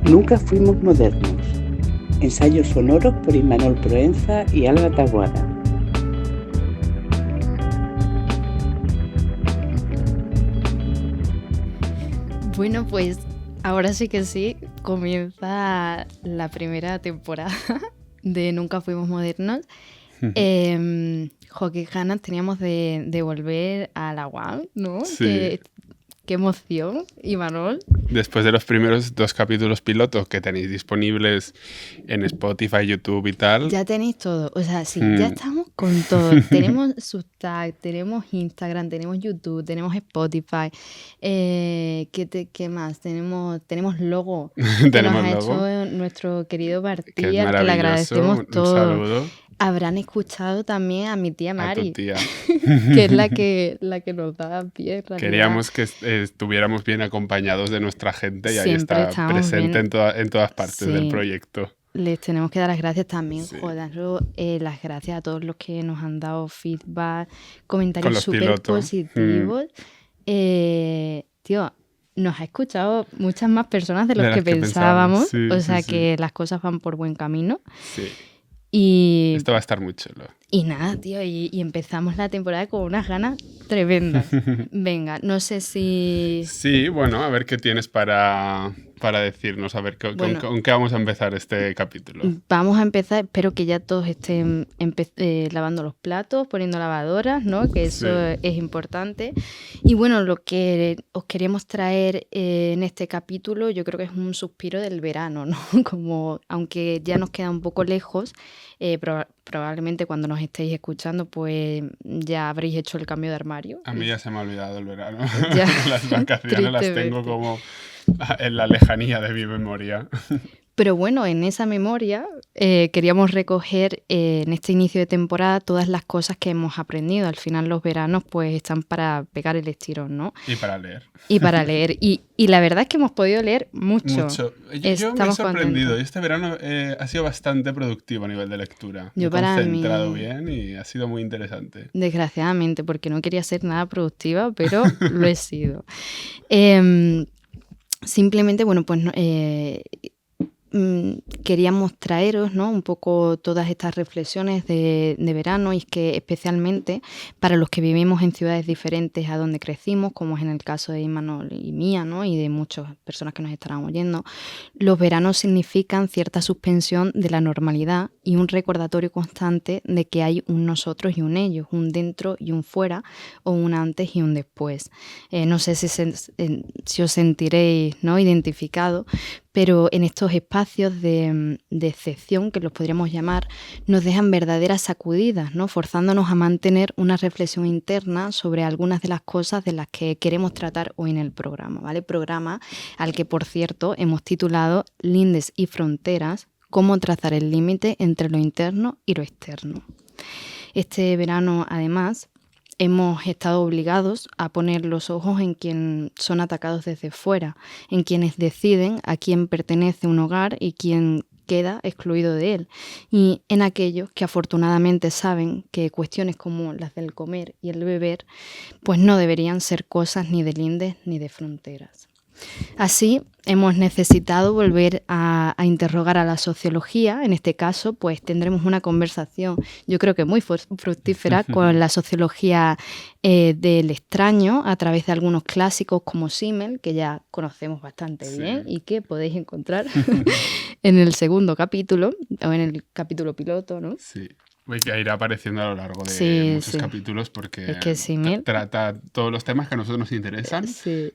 Nunca fuimos modernos. Ensayos sonoros por Imanol Proenza y Alba Taboada. Bueno, pues ahora sí que sí, comienza la primera temporada de Nunca Fuimos Modernos. Qué ganas teníamos de volver a la UAM, ¿no? Sí. Qué emoción, Imanol. Después de los primeros 2 capítulos pilotos que tenéis disponibles en Spotify, YouTube y tal. Ya tenéis todo. O sea, sí, ya estamos con todo. Tenemos Substack, tenemos Instagram, tenemos YouTube, tenemos Spotify. ¿Qué más? Tenemos logo. Que nos ha hecho nuestro querido Martía, que le agradecemos todo. Un saludo. Habrán escuchado también a mi tía Mari, a tu tía. que es la que nos da pie en realidad. Queríamos que estuviéramos bien acompañados de nuestra gente y siempre ahí está presente en todas partes del proyecto. Les tenemos que dar las gracias también, sí. Las gracias a todos los que nos han dado feedback, comentarios súper positivos. Tío, nos ha escuchado muchas más personas de los que pensábamos, sí, o sea que las cosas van por buen camino. Sí. Y esto va a estar muy chulo. Y nada, tío, y empezamos la temporada con unas ganas tremendas. Venga, no sé si... Sí, bueno, a ver qué tienes para decirnos, a ver con qué vamos a empezar este capítulo. Vamos a empezar, espero que ya todos estén lavando los platos, poniendo lavadoras, ¿no? Que eso es importante. Y bueno, lo que os queríamos traer en este capítulo, yo creo que es un suspiro del verano, ¿no? Como, aunque ya nos queda un poco lejos, probablemente cuando nos estéis escuchando, pues ya habréis hecho el cambio de armario. A mí ya se me ha olvidado el verano. Ya. Las vacaciones las tengo como en la lejanía de mi memoria. Pero bueno, en esa memoria queríamos recoger en este inicio de temporada todas las cosas que hemos aprendido. Al final los veranos pues están para pegar el estirón, ¿no? Y para leer. Y la verdad es que hemos podido leer mucho. Yo me he sorprendido. Y este verano ha sido bastante productivo a nivel de lectura. Me he concentrado bien y ha sido muy interesante. Desgraciadamente, porque no quería ser nada productiva, pero lo he sido. Simplemente, bueno, pues... queríamos traeros, ¿no? Un poco todas estas reflexiones de verano, y es que especialmente para los que vivimos en ciudades diferentes a donde crecimos, como es en el caso de Imanol y mía, ¿no? Y de muchas personas que nos estarán oyendo, los veranos significan cierta suspensión de la normalidad y un recordatorio constante de que hay un nosotros y un ellos, un dentro y un fuera, o un antes y un después. No sé si os sentiréis, ¿no?, identificados, pero en estos espacios de excepción, que los podríamos llamar, nos dejan verdaderas sacudidas, ¿no?, forzándonos a mantener una reflexión interna sobre algunas de las cosas de las que queremos tratar hoy en el programa, ¿vale? Programa al que, por cierto, hemos titulado Lindes y fronteras, cómo trazar el límite entre lo interno y lo externo. Este verano, además, hemos estado obligados a poner los ojos en quienes son atacados desde fuera, en quienes deciden a quién pertenece un hogar y quién queda excluido de él, y en aquellos que afortunadamente saben que cuestiones como las del comer y el beber pues no deberían ser cosas ni de lindes ni de fronteras. Así, hemos necesitado volver a interrogar a la sociología. En este caso, pues tendremos una conversación, yo creo que muy fructífera, con la sociología del extraño, a través de algunos clásicos como Simmel, que ya conocemos bastante bien y que podéis encontrar en el segundo capítulo, o en el capítulo piloto, ¿no? Sí. Que irá apareciendo a lo largo de muchos capítulos, porque es que trata todos los temas que a nosotros nos interesan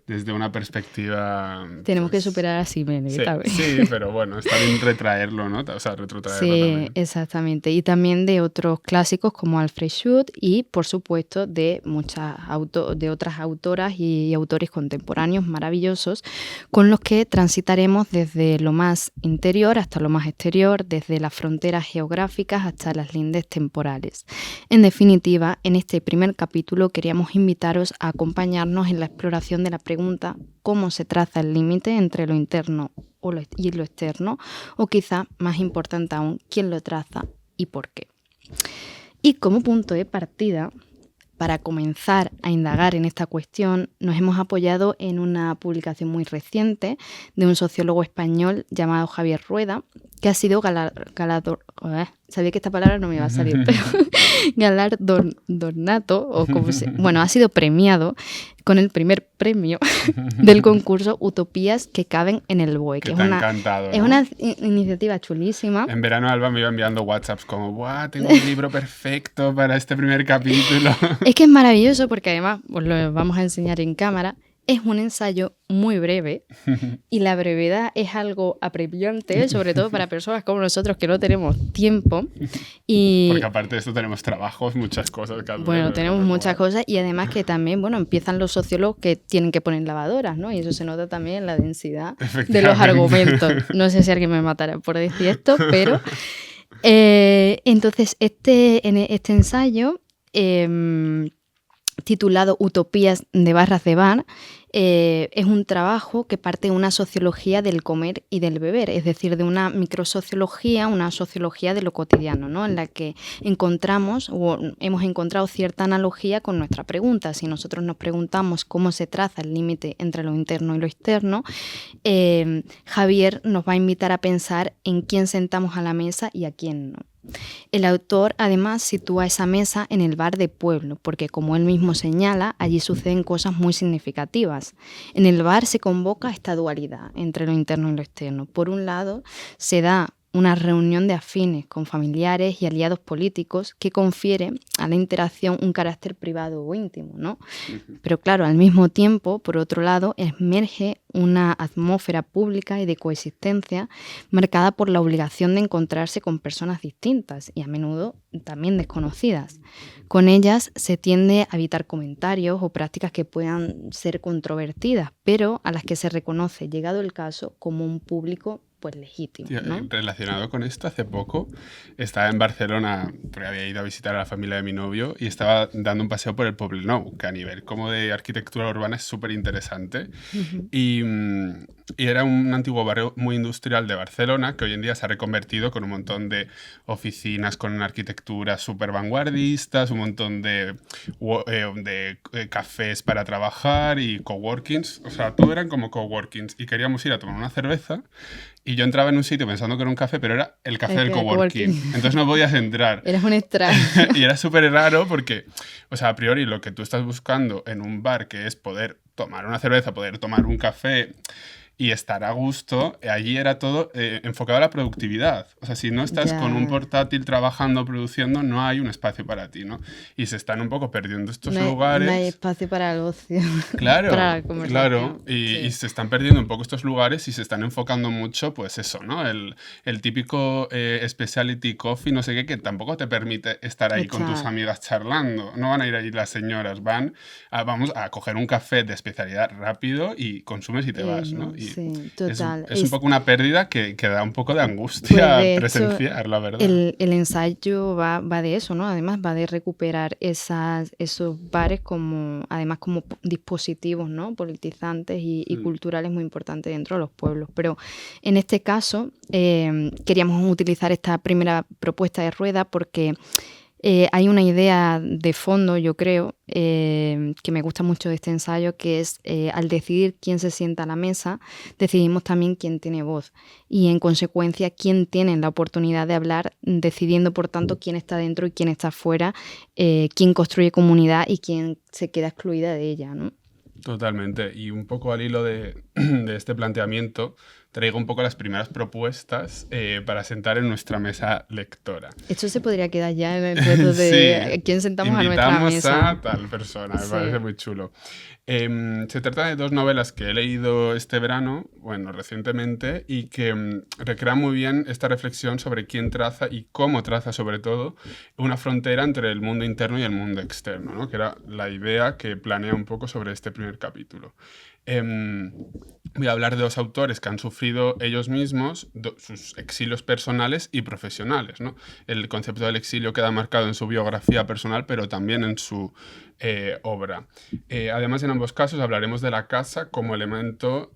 desde una perspectiva... Tenemos que superar a Simmel. Sí, pero bueno, está bien retraerlo, ¿no? O sea, retrotraerlo también. Sí, exactamente. Y también de otros clásicos como Alfred Schut y, por supuesto, de de otras autoras y autores contemporáneos maravillosos con los que transitaremos desde lo más interior hasta lo más exterior, desde las fronteras geográficas hasta las lindes temporales. En definitiva, en este primer capítulo queríamos invitaros a acompañarnos en la exploración de la pregunta ¿cómo se traza el límite entre lo interno y lo externo? O quizá, más importante aún, ¿quién lo traza y por qué? Y como punto de partida, para comenzar a indagar en esta cuestión, nos hemos apoyado en una publicación muy reciente de un sociólogo español llamado Javier Rueda, que ha sido sabía que esta palabra no me iba a salir, pero galardonato, o ha sido premiado con el primer premio del concurso Utopías que caben en el BOE. Que te ha encantado, ¿no? Es una iniciativa chulísima. En verano Alba me iba enviando WhatsApps como, ¡buah! Tengo un libro perfecto para este primer capítulo. Es que es maravilloso porque además, os lo vamos a enseñar en cámara, es un ensayo muy breve y la brevedad es algo apremiante, sobre todo para personas como nosotros que no tenemos tiempo. Porque aparte de esto tenemos trabajos, muchas cosas. Tenemos muchas cosas y además que también, empiezan los sociólogos que tienen que poner lavadoras, ¿no? Y eso se nota también en la densidad de los argumentos. No sé si alguien me matará por decir esto, pero... entonces, en este ensayo... titulado Utopías de barras de bar, es un trabajo que parte de una sociología del comer y del beber, es decir, de una microsociología, una sociología de lo cotidiano, ¿no? En la que hemos encontrado cierta analogía con nuestra pregunta. Si nosotros nos preguntamos cómo se traza el límite entre lo interno y lo externo, Javier nos va a invitar a pensar en quién sentamos a la mesa y a quién no. El autor además sitúa esa mesa en el bar de pueblo, porque como él mismo señala, allí suceden cosas muy significativas. En el bar se convoca esta dualidad entre lo interno y lo externo. Por un lado, se da una reunión de afines con familiares y aliados políticos que confiere a la interacción un carácter privado o íntimo, ¿no? Pero claro, al mismo tiempo, por otro lado, emerge una atmósfera pública y de coexistencia marcada por la obligación de encontrarse con personas distintas y a menudo también desconocidas. Con ellas se tiende a evitar comentarios o prácticas que puedan ser controvertidas, pero a las que se reconoce, llegado el caso, como un público pues legítimo, ¿no? Relacionado con esto, hace poco estaba en Barcelona, porque había ido a visitar a la familia de mi novio y estaba dando un paseo por el Poblenou, que a nivel como de arquitectura urbana es súper interesante. Y era un antiguo barrio muy industrial de Barcelona que hoy en día se ha reconvertido con un montón de oficinas con una arquitectura súper vanguardistas, un montón de cafés para trabajar y coworkings. O sea, todo eran como coworkings y queríamos ir a tomar una cerveza. Y yo entraba en un sitio pensando que era un café, pero era el café del coworking. Entonces no podías entrar. Eras un extraño. Y era súper raro porque, o sea, a priori lo que tú estás buscando en un bar, que es poder tomar una cerveza, poder tomar un café y estar a gusto, allí era todo enfocado a la productividad. O sea, si no estás con un portátil trabajando, produciendo, no hay un espacio para ti, ¿no? Y se están un poco perdiendo estos lugares. No hay espacio para el ocio. Claro, para la conversación. Claro. Y se están perdiendo un poco estos lugares y se están enfocando mucho, pues eso, ¿no? El típico specialty coffee, no sé qué, que tampoco te permite estar ahí con tus amigas charlando. No van a ir ahí las señoras, vamos a coger un café de especialidad rápido y consumes y te vas, ¿no? Y sí, total. Es un poco una pérdida que da un poco de angustia pues presenciar, la verdad. El ensayo va de eso, ¿no? Además va de recuperar esos bares además como dispositivos, ¿no? Politizantes y culturales muy importantes dentro de los pueblos. Pero en este caso queríamos utilizar esta primera propuesta de Rueda porque hay una idea de fondo, yo creo, que me gusta mucho de este ensayo, que es al decidir quién se sienta a la mesa, decidimos también quién tiene voz y, en consecuencia, quién tiene la oportunidad de hablar, decidiendo, por tanto, quién está dentro y quién está fuera, quién construye comunidad y quién se queda excluida de ella, ¿no? Totalmente. Y un poco al hilo de este planteamiento, traigo un poco las primeras propuestas para sentar en nuestra mesa lectora. Esto se podría quedar ya en el reto de sí. ¿Quién sentamos a nuestra mesa? Invitamos a tal persona, me parece muy chulo. Se trata de dos novelas que he leído este verano, recientemente, y que recrean muy bien esta reflexión sobre quién traza y cómo traza, sobre todo, una frontera entre el mundo interno y el mundo externo, ¿no? Que era la idea que planea un poco sobre este primer capítulo. voy a hablar de dos autores que han sufrido ellos mismos sus exilios personales y profesionales, ¿no? El concepto del exilio queda marcado en su biografía personal, pero también en su obra. Además, en ambos casos hablaremos de la casa como elemento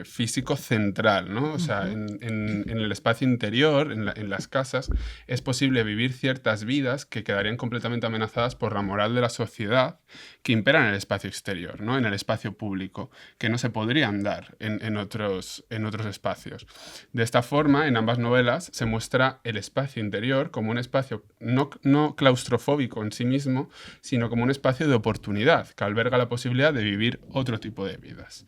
físico central, ¿no? O sea, en el espacio interior, en las casas, es posible vivir ciertas vidas que quedarían completamente amenazadas por la moral de la sociedad que impera en el espacio exterior, ¿no? En el espacio público, que no se podrían dar en otros espacios. De esta forma, en ambas novelas se muestra el espacio interior como un espacio no claustrofóbico en sí mismo, sino como un espacio de oportunidad que alberga la posibilidad de vivir otro tipo de vidas.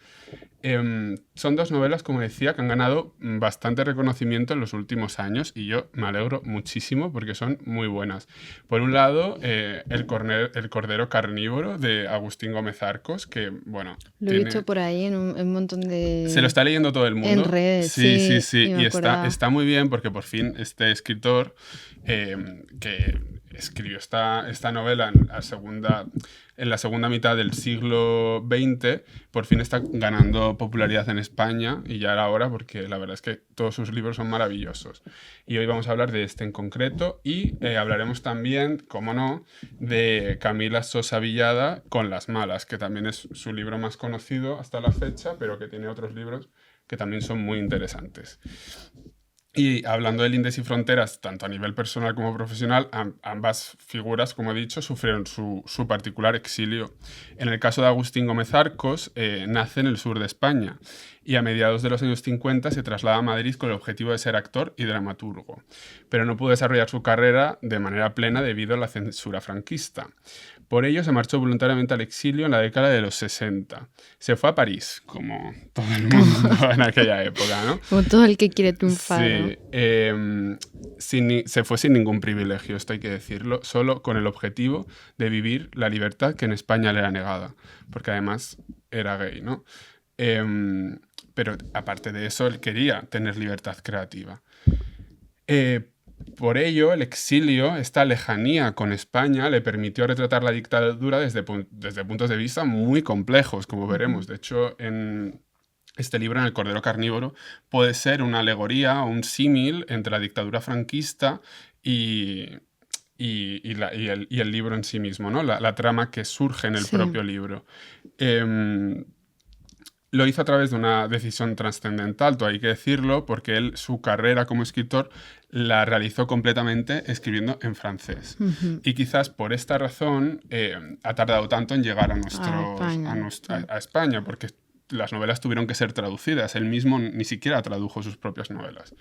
Son dos novelas, como decía, que han ganado bastante reconocimiento en los últimos años y yo me alegro muchísimo porque son muy buenas. Por un lado, El Cordero Carnívoro de Agustín Gómez Arcos, que, bueno... Lo he visto por ahí en un montón de... Se lo está leyendo todo el mundo. En redes, sí. Y está muy bien porque por fin este escritor que escribió esta novela en la segunda mitad del siglo XX, por fin está ganando popularidad en España y ya era hora porque la verdad es que todos sus libros son maravillosos. Y hoy vamos a hablar de este en concreto y hablaremos también, como no, de Camila Sosa Villada con Las Malas, que también es su libro más conocido hasta la fecha, pero que tiene otros libros que también son muy interesantes. Y hablando de Lindes y Fronteras, tanto a nivel personal como profesional, ambas figuras, como he dicho, sufrieron su particular exilio. En el caso de Agustín Gómez Arcos, nace en el sur de España y a mediados de los años 50 se traslada a Madrid con el objetivo de ser actor y dramaturgo, pero no pudo desarrollar su carrera de manera plena debido a la censura franquista. Por ello se marchó voluntariamente al exilio en la década de los 60. Se fue a París, como todo el mundo en aquella época, ¿no? Como todo el que quiere triunfar, sí, ¿no? Se fue sin ningún privilegio, esto hay que decirlo, solo con el objetivo de vivir la libertad que en España le era negada, porque además era gay, ¿no? Pero aparte de eso, él quería tener libertad creativa. Por ello, el exilio, esta lejanía con España, le permitió retratar la dictadura desde puntos de vista muy complejos, como veremos. De hecho, en este libro, en El Cordero Carnívoro, puede ser una alegoría o un símil entre la dictadura franquista y el libro en sí mismo, ¿no? La trama que surge en el propio libro. Lo hizo a través de una decisión trascendental, todo hay que decirlo, porque él su carrera como escritor la realizó completamente escribiendo en francés. Y quizás por esta razón ha tardado tanto en llegar a España, porque las novelas tuvieron que ser traducidas. Él mismo ni siquiera tradujo sus propias novelas.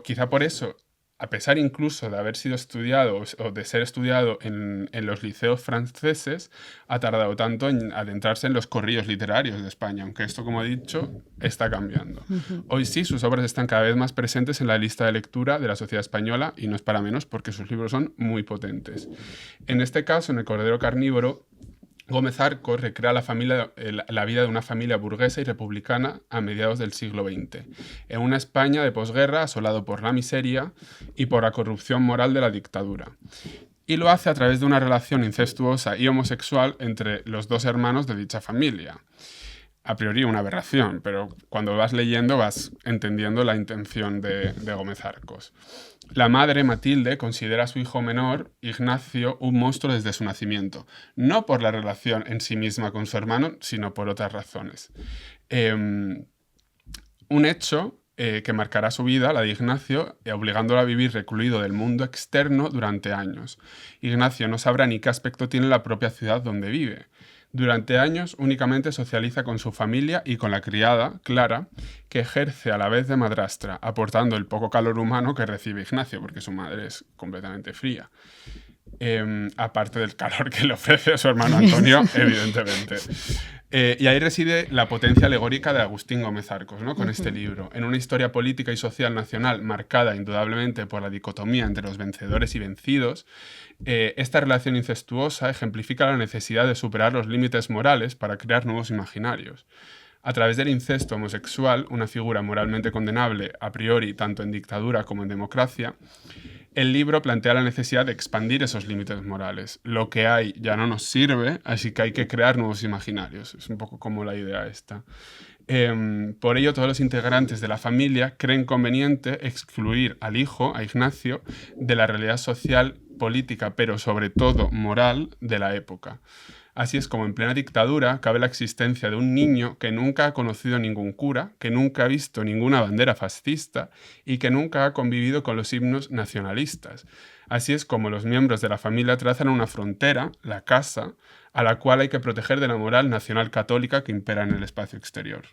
Quizá por eso, a pesar incluso de haber sido estudiado o de ser estudiado en los liceos franceses, ha tardado tanto en adentrarse en los corrillos literarios de España, aunque esto, como he dicho, está cambiando. Hoy sí, sus obras están cada vez más presentes en la lista de lectura de la sociedad española y no es para menos porque sus libros son muy potentes. En este caso, en El Cordero Carnívoro, Gómez Arcos recrea la vida de una familia burguesa y republicana a mediados del siglo XX, en una España de posguerra asolado por la miseria y por la corrupción moral de la dictadura. Y lo hace a través de una relación incestuosa y homosexual entre los dos hermanos de dicha familia. A priori una aberración, pero cuando vas leyendo vas entendiendo la intención de Gómez Arcos. La madre, Matilde, considera a su hijo menor, Ignacio, un monstruo desde su nacimiento, no por la relación en sí misma con su hermano, sino por otras razones. Un hecho que marcará su vida, la de Ignacio, obligándolo a vivir recluido del mundo externo durante años. Ignacio no sabrá ni qué aspecto tiene la propia ciudad donde vive. Durante años únicamente socializa con su familia y con la criada, Clara, que ejerce a la vez de madrastra, aportando el poco calor humano que recibe Ignacio, porque su madre es completamente fría. Aparte del calor que le ofrece a su hermano Antonio, evidentemente. Y ahí reside la potencia alegórica de Agustín Gómez Arcos, ¿no? Con este libro. En una historia política y social nacional marcada indudablemente por la dicotomía entre los vencedores y vencidos, esta relación incestuosa ejemplifica la necesidad de superar los límites morales para crear nuevos imaginarios. A través del incesto homosexual, una figura moralmente condenable a priori tanto en dictadura como en democracia, el libro plantea la necesidad de expandir esos límites morales. Lo que hay ya no nos sirve, así que hay que crear nuevos imaginarios. Es un poco como la idea esta. Por ello, todos los integrantes de la familia creen conveniente excluir al hijo, a Ignacio, de la realidad social, política, pero sobre todo moral de la época. Así es como en plena dictadura cabe la existencia de un niño que nunca ha conocido ningún cura, que nunca ha visto ninguna bandera fascista y que nunca ha convivido con los himnos nacionalistas. Así es como los miembros de la familia trazan una frontera, la casa, a la cual hay que proteger de la moral nacional católica que impera en el espacio exterior.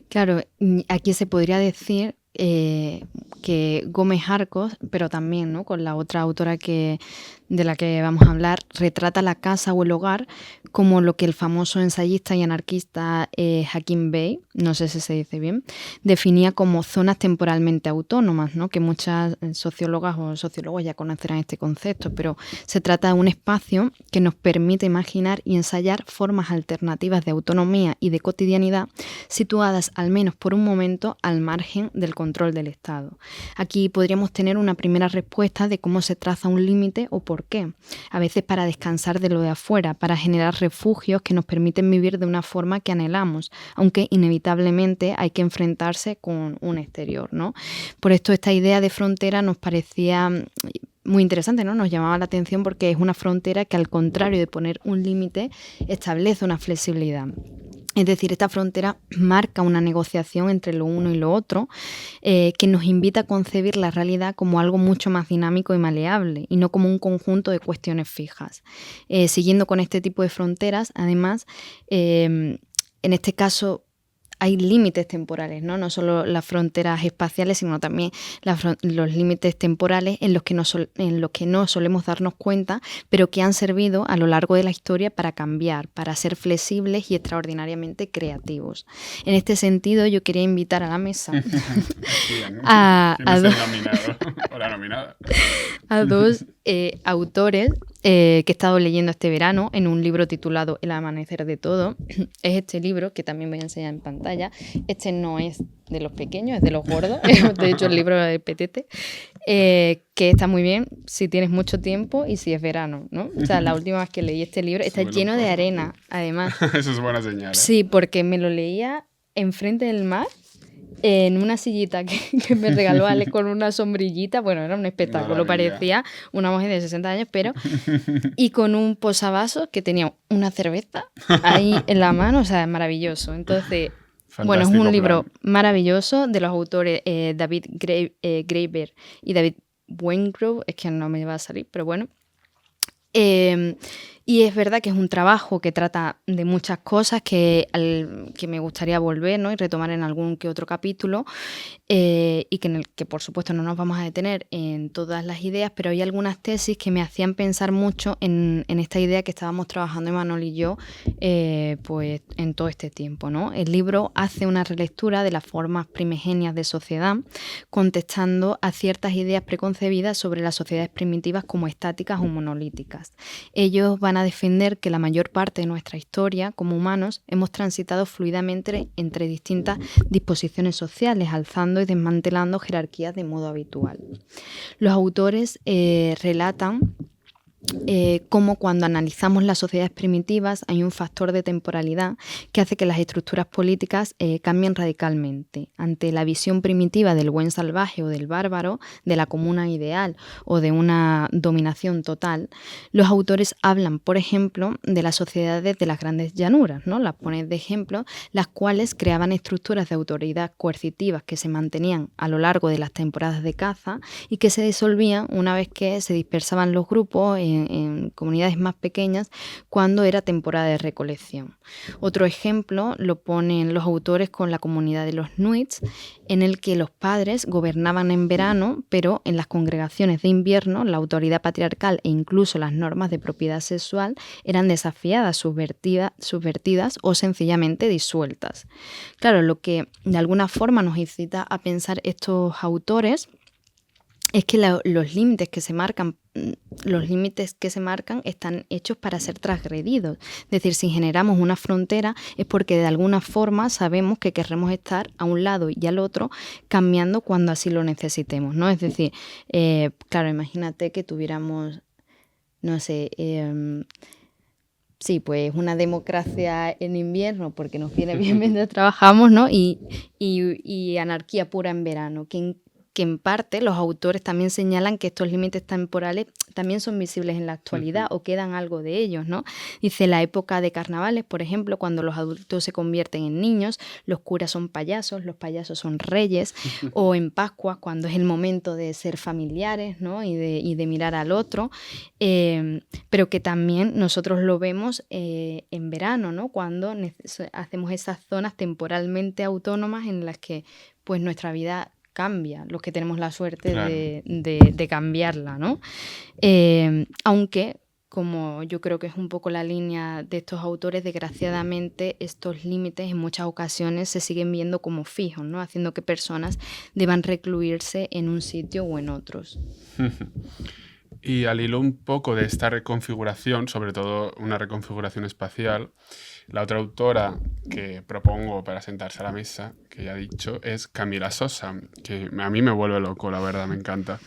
Claro, aquí se podría decir que Gómez Arcos, pero también, ¿no?, con la otra autora de la que vamos a hablar, retrata la casa o el hogar como lo que el famoso ensayista y anarquista Hakim Bey, no sé si se dice bien, definía como zonas temporalmente autónomas, ¿no?, que muchas sociólogas o sociólogos ya conocerán este concepto, pero se trata de un espacio que nos permite imaginar y ensayar formas alternativas de autonomía y de cotidianidad situadas al menos por un momento al margen del control del Estado. Aquí podríamos tener una primera respuesta de cómo se traza un límite o por qué. A veces para descansar de lo de afuera, para generar refugios que nos permiten vivir de una forma que anhelamos, aunque inevitablemente hay que enfrentarse con un exterior, ¿no? Por esto esta idea de frontera nos parecía muy interesante, ¿no? Nos llamaba la atención porque es una frontera que, al contrario de poner un límite, establece una flexibilidad. Es decir, esta frontera marca una negociación entre lo uno y lo otro que nos invita a concebir la realidad como algo mucho más dinámico y maleable y no como un conjunto de cuestiones fijas. Siguiendo con este tipo de fronteras, además, en este caso hay límites temporales, ¿no? No solo las fronteras espaciales, sino también los límites temporales en los que no solemos darnos cuenta, pero que han servido a lo largo de la historia para cambiar, para ser flexibles y extraordinariamente creativos. En este sentido, yo quería invitar a la mesa a dos autores que he estado leyendo este verano en un libro titulado El amanecer de todo. Es este libro que también voy a enseñar en pantalla. Este no es de los pequeños, es de los gordos. De hecho, el libro de Petete, que está muy bien si tienes mucho tiempo y si es verano, ¿no? O sea, la última vez que leí este libro está lleno de arena, además. Eso es buena señal, ¿eh? Sí, porque me lo leía enfrente del mar, en una sillita que me regaló Ale con una sombrillita. Bueno, era un espectáculo, Maravilla. Parecía una mujer de 60 años, pero... Y con un posavasos que tenía una cerveza ahí en la mano, o sea, maravilloso. Entonces, bueno, es un libro maravilloso de los autores David Graeber y David Wengrow, es que no me va a salir, pero bueno. Y es verdad que es un trabajo que trata de muchas cosas que me gustaría volver, ¿no?, y retomar en algún que otro capítulo, y que en el que por supuesto no nos vamos a detener en todas las ideas, pero hay algunas tesis que me hacían pensar mucho en esta idea que estábamos trabajando Imanol y yo pues en todo este tiempo, ¿no? El libro hace una relectura de las formas primigenias de sociedad, contestando a ciertas ideas preconcebidas sobre las sociedades primitivas como estáticas o monolíticas. Ellos van a defender que la mayor parte de nuestra historia como humanos hemos transitado fluidamente entre distintas disposiciones sociales, alzando y desmantelando jerarquías de modo habitual. Los autores relatan cómo cuando analizamos las sociedades primitivas hay un factor de temporalidad que hace que las estructuras políticas cambien radicalmente. Ante la visión primitiva del buen salvaje o del bárbaro, de la comuna ideal o de una dominación total, los autores hablan, por ejemplo, de las sociedades de las grandes llanuras, ¿no? Las ponen de ejemplo, las cuales creaban estructuras de autoridad coercitivas que se mantenían a lo largo de las temporadas de caza y que se disolvían una vez que se dispersaban los grupos en comunidades más pequeñas cuando era temporada de recolección. Otro ejemplo lo ponen los autores con la comunidad de los Nuits, en el que los padres gobernaban en verano, pero en las congregaciones de invierno la autoridad patriarcal e incluso las normas de propiedad sexual eran desafiadas, subvertidas o sencillamente disueltas. Claro, lo que de alguna forma nos incita a pensar estos autores es que los límites que se marcan, están hechos para ser transgredidos. Es decir, si generamos una frontera es porque de alguna forma sabemos que querremos estar a un lado y al otro, cambiando cuando así lo necesitemos, ¿no? Es decir, claro, imagínate que tuviéramos, no sé, sí, pues una democracia en invierno porque nos viene bien mientras trabajamos, ¿no? Y anarquía pura en verano, que en parte los autores también señalan que estos límites temporales también son visibles en la actualidad o quedan algo de ellos, ¿no? Dice, la época de carnavales, por ejemplo, cuando los adultos se convierten en niños, los curas son payasos, los payasos son reyes, o en Pascua, cuando es el momento de ser familiares, ¿no? y de mirar al otro, pero que también nosotros lo vemos en verano, ¿no? Cuando hacemos esas zonas temporalmente autónomas en las que pues nuestra vida cambia, los que tenemos la suerte Claro. de cambiarla, ¿no? Aunque, como yo creo que es un poco la línea de estos autores, desgraciadamente estos límites en muchas ocasiones se siguen viendo como fijos, ¿no? Haciendo que personas deban recluirse en un sitio o en otros. Y al hilo un poco de esta reconfiguración, sobre todo una reconfiguración espacial, la otra autora que propongo para sentarse a la mesa, que ya he dicho, es Camila Sosa, que a mí me vuelve loco, la verdad, me encanta.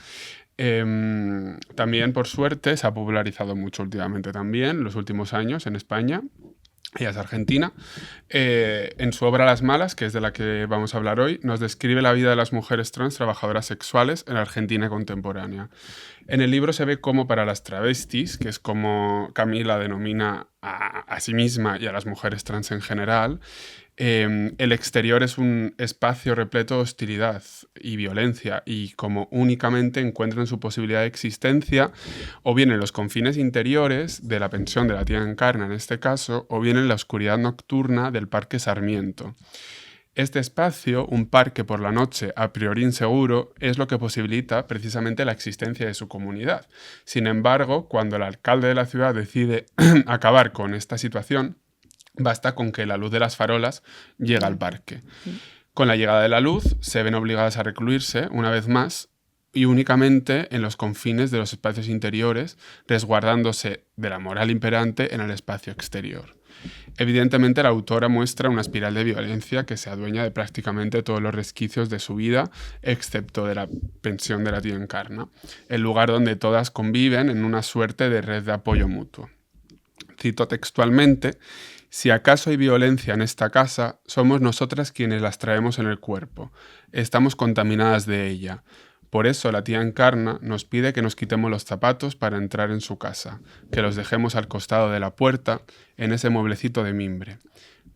También, por suerte, se ha popularizado mucho últimamente también, en los últimos años, en España. Ella es argentina. En su obra Las Malas, que es de la que vamos a hablar hoy, nos describe la vida de las mujeres trans trabajadoras sexuales en la Argentina contemporánea. En el libro se ve cómo para las travestis, que es como Camila denomina a sí misma y a las mujeres trans en general, el exterior es un espacio repleto de hostilidad y violencia, y como únicamente encuentran su posibilidad de existencia o bien en los confines interiores de la pensión de la tía Encarna en este caso, o bien en la oscuridad nocturna del Parque Sarmiento. Este espacio, un parque por la noche a priori inseguro, es lo que posibilita precisamente la existencia de su comunidad. Sin embargo, cuando el alcalde de la ciudad decide acabar con esta situación, basta con que la luz de las farolas llegue al parque. Con la llegada de la luz, se ven obligadas a recluirse, una vez más, y únicamente en los confines de los espacios interiores, resguardándose de la moral imperante en el espacio exterior. Evidentemente, la autora muestra una espiral de violencia que se adueña de prácticamente todos los resquicios de su vida, excepto de la pensión de la tía Encarna, el lugar donde todas conviven en una suerte de red de apoyo mutuo. Cito textualmente: si acaso hay violencia en esta casa, somos nosotras quienes las traemos en el cuerpo. Estamos contaminadas de ella. Por eso la tía Encarna nos pide que nos quitemos los zapatos para entrar en su casa, que los dejemos al costado de la puerta, en ese mueblecito de mimbre.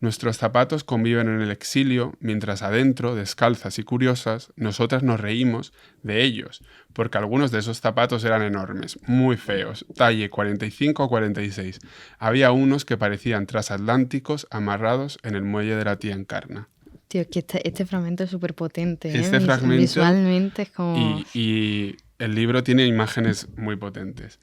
Nuestros zapatos conviven en el exilio, mientras adentro, descalzas y curiosas, nosotras nos reímos de ellos, porque algunos de esos zapatos eran enormes, muy feos, talle 45 o 46. Había unos que parecían transatlánticos amarrados en el muelle de la tía Encarna. Tío, es que este fragmento es súper potente, ¿eh? Este fragmento, visualmente es como... Y el libro tiene imágenes muy potentes.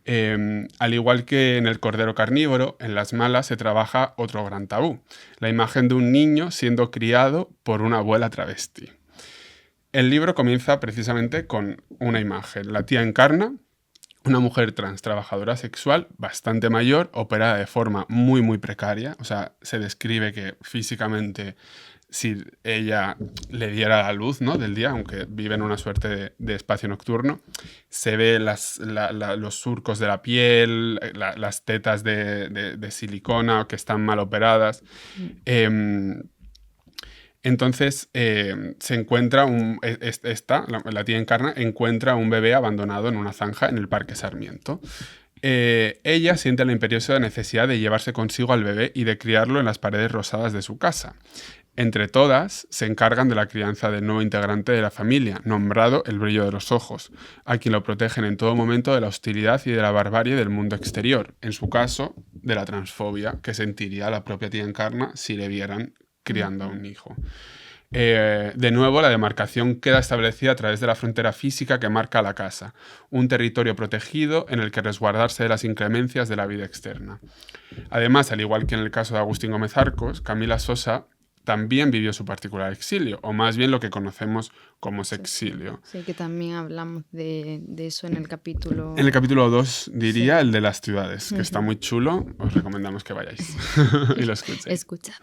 Al igual que en El Cordero Carnívoro, en Las Malas se trabaja otro gran tabú, la imagen de un niño siendo criado por una abuela travesti. El libro comienza precisamente con una imagen. La tía Encarna, una mujer trans trabajadora sexual bastante mayor, operada de forma muy, muy precaria. O sea, se describe que físicamente, si ella le diera la luz, ¿no?, del día, aunque vive en una suerte de espacio nocturno, se ve los surcos de la piel, las tetas de silicona que están mal operadas. Entonces se encuentra la tía Encarna encuentra un bebé abandonado en una zanja en el Parque Sarmiento. Ella siente la imperiosa necesidad de llevarse consigo al bebé y de criarlo en las paredes rosadas de su casa. Entre todas, se encargan de la crianza del nuevo integrante de la familia, nombrado el brillo de los ojos, a quien lo protegen en todo momento de la hostilidad y de la barbarie del mundo exterior, en su caso, de la transfobia que sentiría la propia tía Encarna si le vieran criando a un hijo. De nuevo, la demarcación queda establecida a través de la frontera física que marca la casa, un territorio protegido en el que resguardarse de las inclemencias de la vida externa. Además, al igual que en el caso de Agustín Gómez Arcos, Camila Sosa también vivió su particular exilio, o más bien lo que conocemos como sexilio. Sí, que también hablamos de eso en el capítulo... En el capítulo 2 diría el de las ciudades, que está muy chulo, os recomendamos que vayáis y lo escuchéis. Escuchad.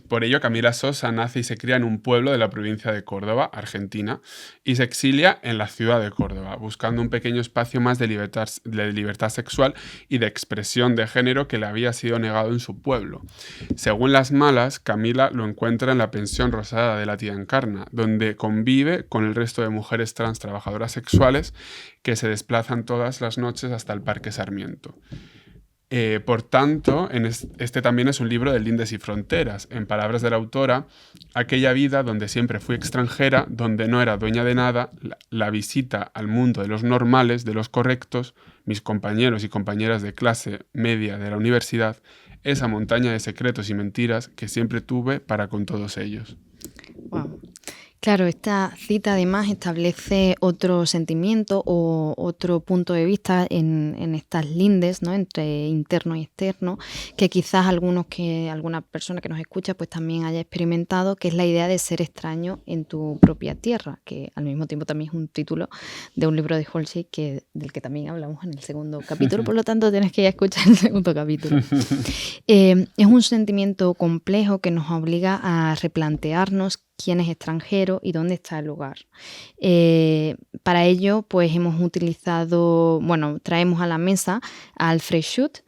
Por ello, Camila Sosa nace y se cría en un pueblo de la provincia de Córdoba, Argentina, y se exilia en la ciudad de Córdoba, buscando un pequeño espacio más de libertad sexual y de expresión de género que le había sido negado en su pueblo. Según las malas, Camila lo encuentra en la pensión Rosada de la tía Encarna, donde convive con el resto de mujeres trans trabajadoras sexuales que se desplazan todas las noches hasta el Parque Sarmiento. Por tanto, este también es un libro de lindes y fronteras. En palabras de la autora, aquella vida donde siempre fui extranjera, donde no era dueña de nada, la visita al mundo de los normales, de los correctos, mis compañeros y compañeras de clase media de la universidad, esa montaña de secretos y mentiras que siempre tuve para con todos ellos. Wow. Claro, esta cita además establece otro sentimiento o otro punto de vista en estas lindes, ¿no? Entre interno y externo, que quizás alguna persona que nos escucha pues también haya experimentado, que es la idea de ser extraño en tu propia tierra, que al mismo tiempo también es un título de un libro de Halsey del que también hablamos en el segundo capítulo, por lo tanto tienes que ir a escuchar el segundo capítulo. Es un sentimiento complejo que nos obliga a replantearnos quién es extranjero y dónde está el lugar. Para ello, pues traemos a la mesa a Alfred Schut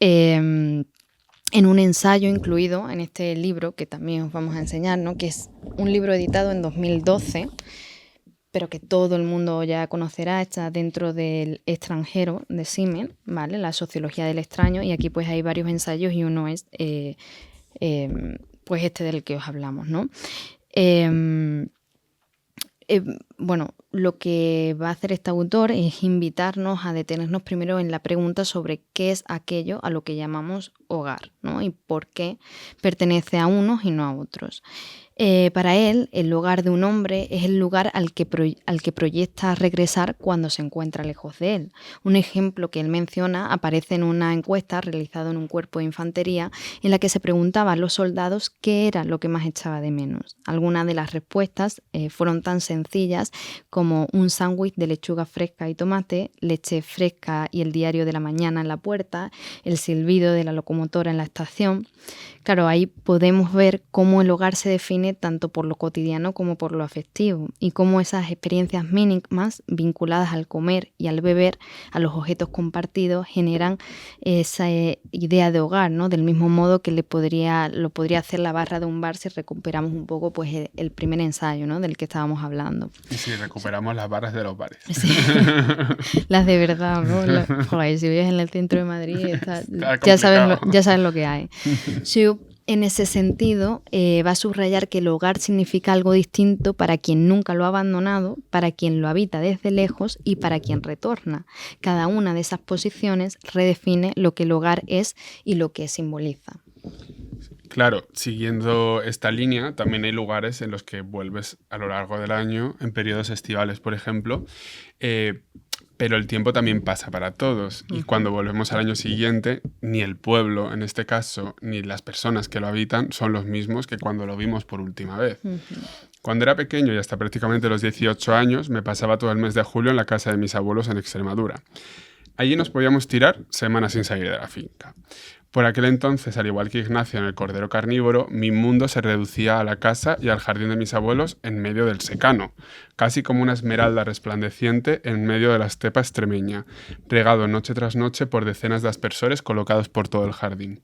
en un ensayo incluido en este libro que también os vamos a enseñar, ¿no? Que es un libro editado en 2012, pero que todo el mundo ya conocerá, está dentro del extranjero de Simmel, ¿vale? La sociología del extraño, y aquí pues hay varios ensayos y uno es pues este del que os hablamos, ¿no? Lo que va a hacer este autor es invitarnos a detenernos primero en la pregunta sobre qué es aquello a lo que llamamos hogar, ¿no? Y por qué pertenece a unos y no a otros. Para él, el hogar de un hombre es el lugar al que proyecta regresar cuando se encuentra lejos de él. Un ejemplo que él menciona aparece en una encuesta realizada en un cuerpo de infantería en la que se preguntaba a los soldados qué era lo que más echaba de menos. Algunas de las respuestas fueron tan sencillas como un sándwich de lechuga fresca y tomate, leche fresca y el diario de la mañana en la puerta, el silbido de la locomotora en la estación. Claro, ahí podemos ver cómo el hogar se define tanto por lo cotidiano como por lo afectivo y cómo esas experiencias mínimas vinculadas al comer y al beber, a los objetos compartidos, generan esa idea de hogar, ¿no? Del mismo modo que lo podría hacer la barra de un bar si recuperamos un poco pues el primer ensayo, ¿no? Del que estábamos hablando. Y si recuperamos las barras de los bares. Sí. Las de verdad, ¿no? Joder, si vives en el centro de Madrid, ya sabes lo que hay. Sí, en ese sentido, va a subrayar que el hogar significa algo distinto para quien nunca lo ha abandonado, para quien lo habita desde lejos y para quien retorna. Cada una de esas posiciones redefine lo que el hogar es y lo que simboliza. Claro, siguiendo esta línea, también hay lugares en los que vuelves a lo largo del año, en periodos estivales, por ejemplo, pero el tiempo también pasa para todos y cuando volvemos al año siguiente, ni el pueblo, en este caso, ni las personas que lo habitan son los mismos que cuando lo vimos por última vez. Cuando era pequeño y hasta prácticamente los 18 años, me pasaba todo el mes de julio en la casa de mis abuelos en Extremadura. Allí nos podíamos tirar semanas sin salir de la finca. Por aquel entonces, al igual que Ignacio en El Cordero Carnívoro, mi mundo se reducía a la casa y al jardín de mis abuelos en medio del secano, casi como una esmeralda resplandeciente en medio de la estepa extremeña, regado noche tras noche por decenas de aspersores colocados por todo el jardín.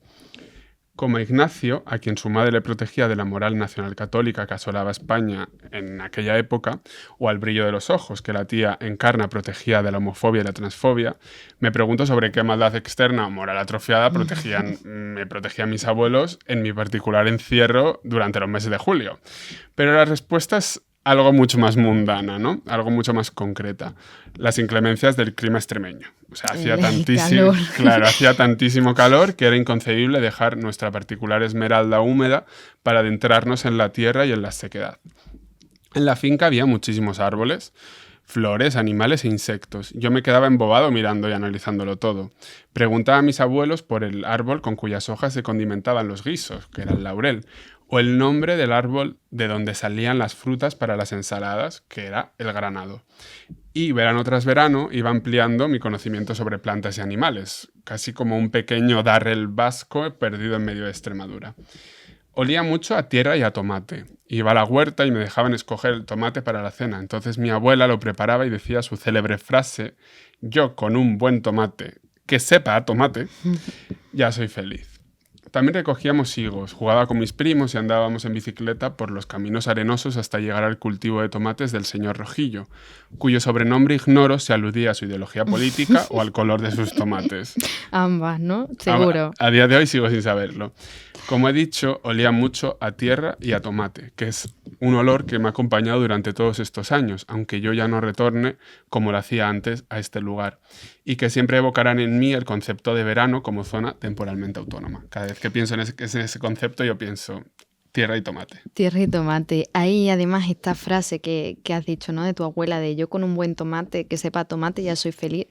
Como Ignacio, a quien su madre le protegía de la moral nacional católica que asolaba España en aquella época, o al brillo de los ojos que la tía Encarna protegía de la homofobia y la transfobia, me pregunto sobre qué maldad externa o moral atrofiada me protegían mis abuelos en mi particular encierro durante los meses de julio. Pero la respuesta es algo mucho más mundana, ¿no? Algo mucho más concreta. Las inclemencias del clima extremeño. O sea, hacía tantísimo calor que era inconcebible dejar nuestra particular esmeralda húmeda para adentrarnos en la tierra y en la sequedad. En la finca había muchísimos árboles, flores, animales e insectos. Yo me quedaba embobado mirando y analizándolo todo. Preguntaba a mis abuelos por el árbol con cuyas hojas se condimentaban los guisos, que era el laurel, o el nombre del árbol de donde salían las frutas para las ensaladas, que era el granado. Y verano tras verano iba ampliando mi conocimiento sobre plantas y animales, casi como un pequeño Darrell vasco perdido en medio de Extremadura. Olía mucho a tierra y a tomate. Iba a la huerta y me dejaban escoger el tomate para la cena. Entonces mi abuela lo preparaba y decía su célebre frase: yo con un buen tomate, que sepa a tomate, ya soy feliz. También recogíamos higos, jugaba con mis primos y andábamos en bicicleta por los caminos arenosos hasta llegar al cultivo de tomates del señor Rojillo, cuyo sobrenombre ignoro si aludía a su ideología política o al color de sus tomates. Ambas, ¿no? Seguro. A día de hoy sigo sin saberlo. Como he dicho, olía mucho a tierra y a tomate, que es un olor que me ha acompañado durante todos estos años, aunque yo ya no retorne como lo hacía antes a este lugar, y que siempre evocarán en mí el concepto de verano como zona temporalmente autónoma. Cada vez que pienso en ese concepto, yo pienso tierra y tomate. Tierra y tomate. Ahí además esta frase que has dicho, ¿no? De tu abuela, de yo con un buen tomate, que sepa tomate, ya soy feliz,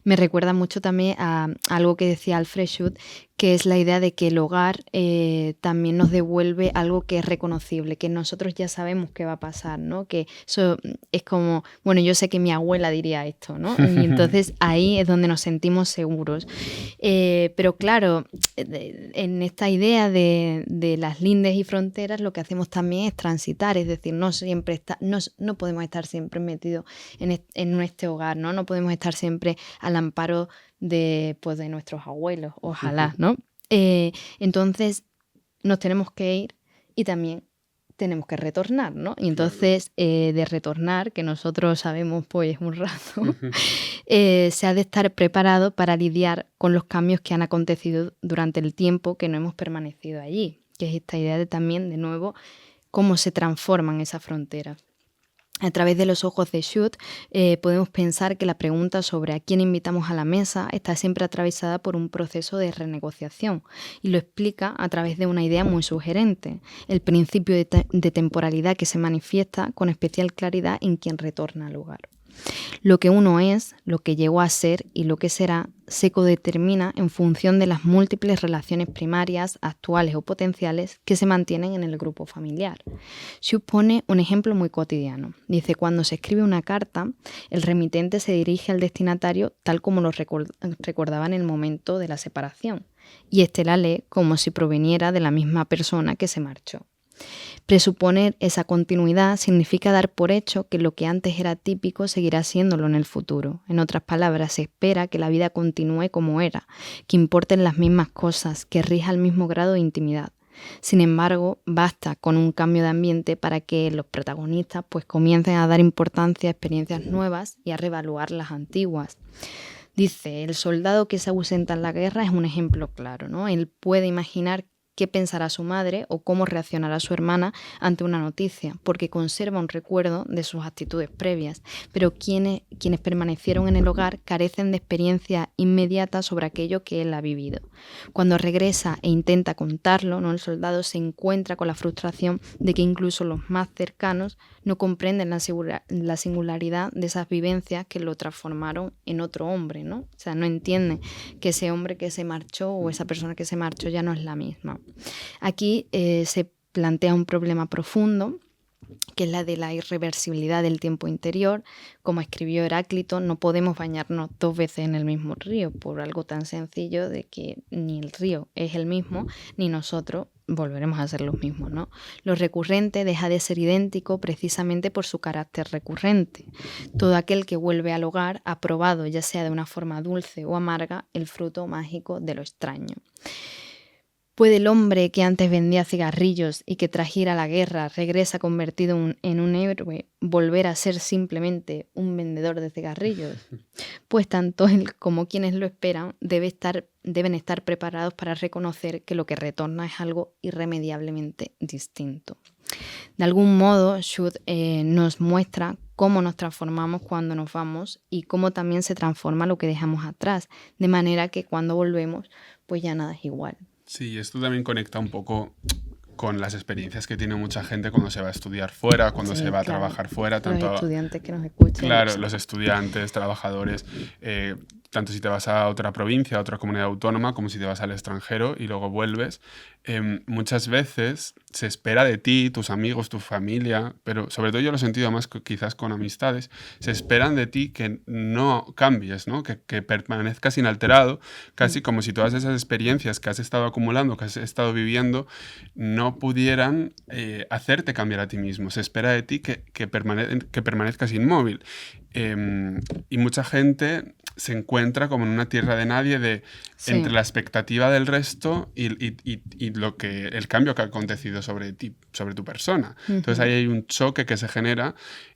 me recuerda mucho también a algo que decía Alfred Schut, que es la idea de que el hogar también nos devuelve algo que es reconocible, que nosotros ya sabemos qué va a pasar, ¿no? Que eso es como, bueno, yo sé que mi abuela diría esto, ¿no? Y entonces ahí es donde nos sentimos seguros. Pero claro, en esta idea de las lindes y fronteras, lo que hacemos también es transitar, es decir, no podemos estar siempre metidos en nuestro hogar, ¿no? No podemos estar siempre al amparo de nuestros abuelos, ojalá, ¿no? Entonces nos tenemos que ir y también tenemos que retornar, ¿no? Y entonces de retornar, que nosotros sabemos pues un rato, se ha de estar preparado para lidiar con los cambios que han acontecido durante el tiempo que no hemos permanecido allí, que es esta idea de también, de nuevo, cómo se transforman esas fronteras. A través de los ojos de Schut podemos pensar que la pregunta sobre a quién invitamos a la mesa está siempre atravesada por un proceso de renegociación y lo explica a través de una idea muy sugerente, el principio de temporalidad que se manifiesta con especial claridad en quien retorna al hogar. Lo que uno es, lo que llegó a ser y lo que será, se codetermina en función de las múltiples relaciones primarias, actuales o potenciales que se mantienen en el grupo familiar. Schut pone un ejemplo muy cotidiano. Dice, cuando se escribe una carta, el remitente se dirige al destinatario tal como lo recordaba en el momento de la separación, y éste la lee como si proveniera de la misma persona que se marchó. Presuponer esa continuidad significa dar por hecho que lo que antes era típico seguirá siéndolo en el futuro. En otras palabras, se espera que la vida continúe como era, que importen las mismas cosas, que rija el mismo grado de intimidad. Sin embargo, basta con un cambio de ambiente para que los protagonistas pues comiencen a dar importancia a experiencias nuevas y a reevaluar las antiguas. Dice, el soldado que se ausenta en la guerra es un ejemplo claro, ¿no? Él puede imaginar qué pensará su madre o cómo reaccionará su hermana ante una noticia, porque conserva un recuerdo de sus actitudes previas, pero quienes permanecieron en el hogar carecen de experiencia inmediata sobre aquello que él ha vivido. Cuando regresa e intenta contarlo, ¿no? El soldado se encuentra con la frustración de que incluso los más cercanos no comprenden la singularidad de esas vivencias que lo transformaron en otro hombre, ¿no? O sea, no entienden que ese hombre que se marchó o esa persona que se marchó ya no es la misma. Aquí se plantea un problema profundo, que es la de la irreversibilidad del tiempo interior. Como escribió Heráclito, no podemos bañarnos 2 veces en el mismo río, por algo tan sencillo de que ni el río es el mismo, ni nosotros volveremos a ser los mismos, ¿no? Lo recurrente deja de ser idéntico precisamente por su carácter recurrente. Todo aquel que vuelve al hogar ha probado, ya sea de una forma dulce o amarga, el fruto mágico de lo extraño. ¿Puede el hombre que antes vendía cigarrillos y que tras ir a la guerra regresa convertido en un héroe volver a ser simplemente un vendedor de cigarrillos? Pues tanto él como quienes lo esperan deben estar preparados para reconocer que lo que retorna es algo irremediablemente distinto. De algún modo, Schut nos muestra cómo nos transformamos cuando nos vamos y cómo también se transforma lo que dejamos atrás, de manera que cuando volvemos, pues ya nada es igual. Sí, esto también conecta un poco con las experiencias que tiene mucha gente cuando se va a estudiar fuera, cuando se va a trabajar fuera. Los estudiantes que nos escuchan. Claro, los estudiantes, trabajadores, tanto si te vas a otra provincia, a otra comunidad autónoma, como si te vas al extranjero y luego vuelves. Muchas veces se espera de ti, tus amigos, tu familia, pero sobre todo yo lo he sentido más quizás con amistades, se esperan de ti que no cambies, ¿no? Que permanezcas inalterado, casi como si todas esas experiencias que has estado acumulando, que has estado viviendo, no pudieran hacerte cambiar a ti mismo. Se espera de ti que permanezcas inmóvil. Y mucha gente se encuentra como en una tierra de nadie entre la expectativa del resto y el cambio que ha acontecido sobre ti, sobre tu persona. Entonces ahí hay un choque que se genera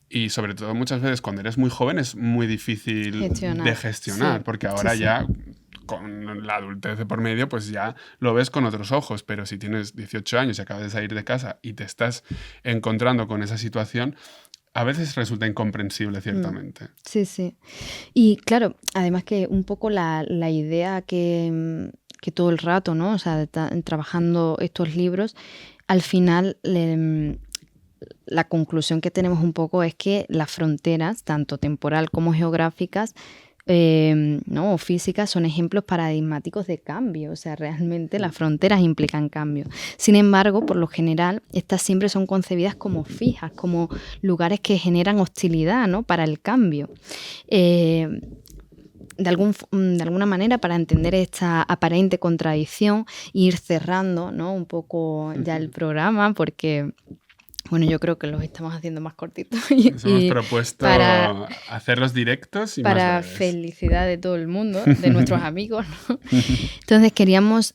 y sobre todo muchas veces cuando eres muy joven es muy difícil de gestionar, porque ahora ya con la adultez de por medio pues ya lo ves con otros ojos, pero si tienes 18 años y acabas de salir de casa y te estás encontrando con esa situación, a veces resulta incomprensible, ciertamente. Sí, sí. Y claro, además que un poco la idea que todo el rato, ¿no? O sea, trabajando estos libros, al final la conclusión que tenemos un poco es que las fronteras, tanto temporal como geográficas, ¿no? o físicas, son ejemplos paradigmáticos de cambio. O sea, realmente las fronteras implican cambio. Sin embargo, por lo general, estas siempre son concebidas como fijas, como lugares que generan hostilidad, ¿no? para el cambio. De alguna manera, para entender esta aparente contradicción, ir cerrando, ¿no? un poco ya el programa, porque bueno, yo creo que los estamos haciendo más cortitos. Nos hemos propuesto hacerlos directos y para más breves. Felicidad de todo el mundo, de nuestros amigos, ¿no? Entonces queríamos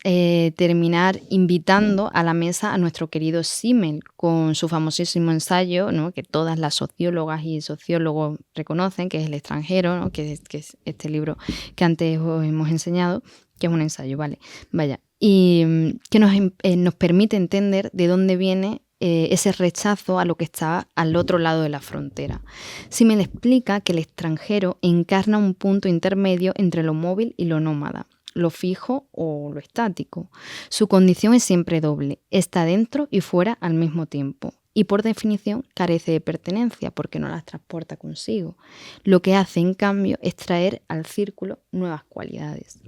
terminar invitando a la mesa a nuestro querido Simmel con su famosísimo ensayo, ¿no? que todas las sociólogas y sociólogos reconocen, que es El extranjero, ¿no? que es este libro que antes os hemos enseñado, que es un ensayo, vaya, y que nos permite entender de dónde viene ese rechazo a lo que está al otro lado de la frontera. Simmel explica que el extranjero encarna un punto intermedio entre lo móvil y lo nómada, lo fijo o lo estático. Su condición es siempre doble, está dentro y fuera al mismo tiempo. Y por definición carece de pertenencia porque no las transporta consigo. Lo que hace, en cambio, es traer al círculo nuevas cualidades.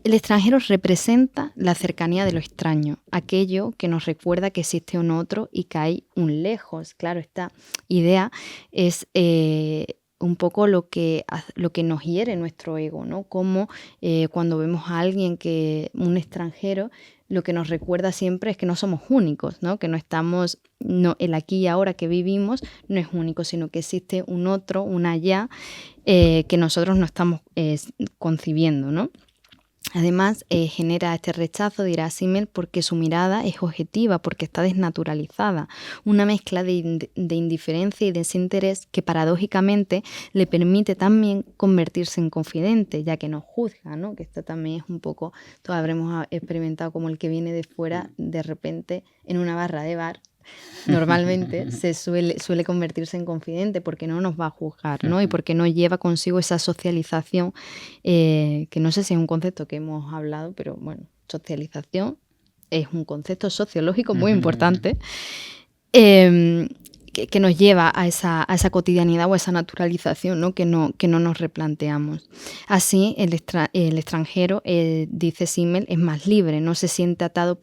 El extranjero representa la cercanía de lo extraño, aquello que nos recuerda que existe un otro y que hay un lejos. Claro, esta idea es un poco lo que nos hiere nuestro ego, ¿no? Como cuando vemos a alguien un extranjero, lo que nos recuerda siempre es que no somos únicos, ¿no? Que no estamos, el aquí y ahora que vivimos no es único, sino que existe un otro, un allá, que nosotros no estamos concibiendo, ¿no? Además, genera este rechazo, dirá Simmel, porque su mirada es objetiva, porque está desnaturalizada, una mezcla de indiferencia y desinterés que paradójicamente le permite también convertirse en confidente, ya que nos juzga, ¿no? Que esto también es un poco, todos habremos experimentado como el que viene de fuera, de repente en una barra de bar, normalmente se suele convertirse en confidente porque no nos va a juzgar, ¿no? Y porque no lleva consigo esa socialización, que no sé si es un concepto que hemos hablado, pero bueno, socialización es un concepto sociológico muy importante, que nos lleva a esa cotidianidad o a esa naturalización, ¿no? Que no nos replanteamos. Así, el extranjero, dice Simmel, es más libre, no se siente atado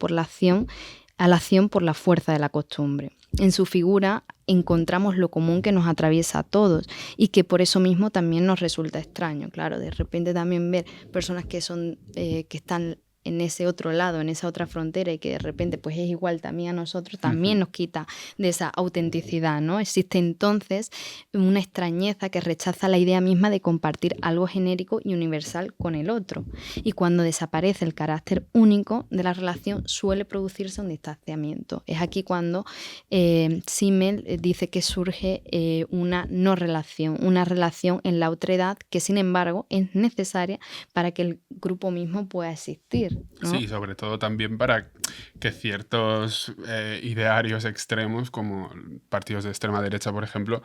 a la acción por la fuerza de la costumbre. En su figura encontramos lo común que nos atraviesa a todos y que por eso mismo también nos resulta extraño. Claro, de repente también ver personas que están en ese otro lado, en esa otra frontera y que de repente pues es igual también a nosotros, también nos quita de esa autenticidad, ¿no? Existe entonces una extrañeza que rechaza la idea misma de compartir algo genérico y universal con el otro. Y cuando desaparece el carácter único de la relación suele producirse un distanciamiento. Es aquí cuando Simmel dice que surge una no relación, una relación en la otredad que sin embargo es necesaria para que el grupo mismo pueda existir, ¿no? Sí, sobre todo también para que ciertos idearios extremos, como partidos de extrema derecha, por ejemplo,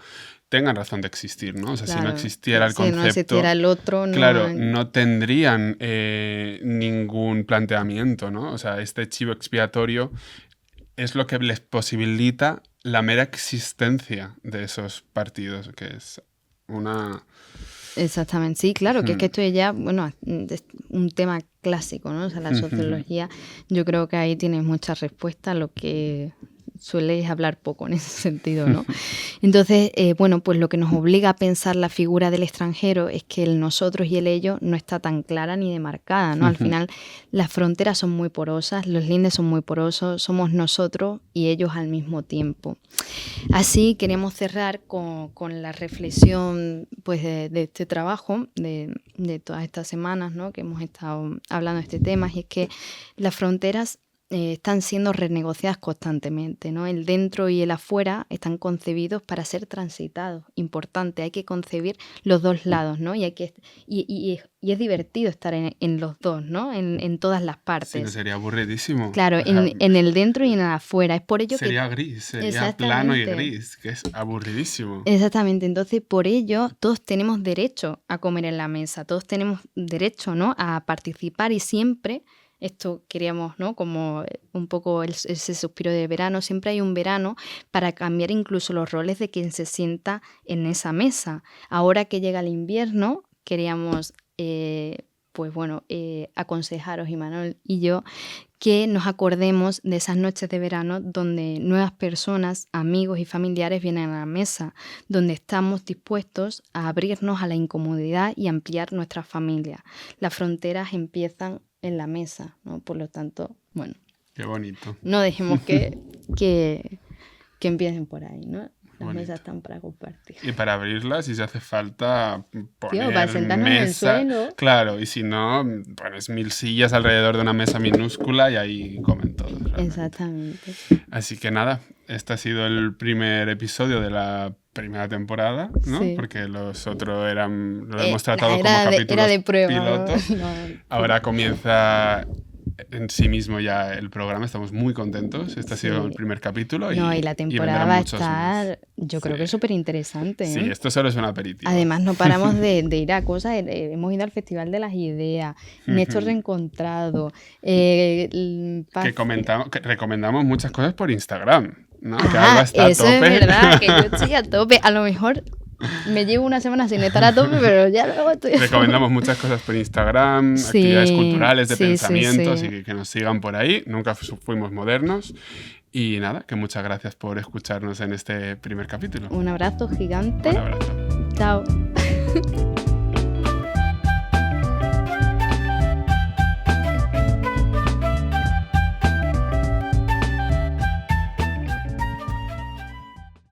tengan razón de existir, ¿no? O sea, claro, si no existiera el concepto... Si no existiera el otro... Claro, no tendrían ningún planteamiento, ¿no? O sea, este chivo expiatorio es lo que les posibilita la mera existencia de esos partidos, que es una... Exactamente, sí, claro, que es que esto ya, bueno, es un tema clásico, ¿no? O sea, la sociología, yo creo que ahí tienes muchas respuestas, lo que sueles hablar poco en ese sentido, ¿no? Entonces, bueno, pues lo que nos obliga a pensar la figura del extranjero es que el nosotros y el ellos no está tan clara ni demarcada, ¿no? Al final, las fronteras son muy porosas, los lindes son muy porosos, somos nosotros y ellos al mismo tiempo. Así queremos cerrar con la reflexión pues, de este trabajo, de todas estas semanas, ¿no? Que hemos estado hablando de este tema, y es que las fronteras están siendo renegociadas constantemente, ¿no? El dentro y el afuera están concebidos para ser transitados. Importante, hay que concebir los dos lados, ¿no? Y es divertido estar en los dos, ¿no? En todas las partes. Sí, no sería aburridísimo. Claro, en el dentro y en el afuera. Es por ello sería gris, sería plano y gris, que es aburridísimo. Exactamente, entonces por ello todos tenemos derecho a comer en la mesa, todos tenemos derecho, ¿no? A participar, y siempre... Esto queríamos, ¿no? Como un poco ese suspiro de verano. Siempre hay un verano para cambiar incluso los roles de quien se sienta en esa mesa. Ahora que llega el invierno, queríamos, pues bueno, aconsejaros, Imanol y yo, que nos acordemos de esas noches de verano donde nuevas personas, amigos y familiares vienen a la mesa, donde estamos dispuestos a abrirnos a la incomodidad y ampliar nuestra familia. Las fronteras empiezan en la mesa, ¿no? Por lo tanto, bueno. Qué bonito. No dejemos que empiecen por ahí, ¿no? Las bonito. mesas están para compartir. Y para abrirlas, si se hace falta poner para sentarnos en el suelo. Claro, y si no, pones 1000 sillas alrededor de una mesa minúscula y ahí comen todos. Realmente. Exactamente. Así que nada, este ha sido el primer episodio de la primera temporada, ¿no? Sí. Porque los otros lo hemos tratado como capítulos era de prueba, pilotos. No. Ahora comienza en sí mismo ya el programa, estamos muy contentos. Este ha sido el primer capítulo. Y la temporada va a estar, yo creo que es súper interesante. Sí, esto solo es un aperitivo. Además, no paramos de ir a cosas. Hemos ido al Festival de las Ideas, Néstor Reencontrado. Que recomendamos muchas cosas por Instagram, ¿no? Que Alba está eso a tope. Es verdad, que yo estoy a tope. A lo mejor me llevo una semana sin estar a tope, pero ya luego estoy... Recomendamos muchas cosas por Instagram, actividades culturales, de pensamientos, y que nos sigan por ahí. Nunca fuimos modernos. Y nada, que muchas gracias por escucharnos en este primer capítulo. Un abrazo gigante. Un abrazo. Chao.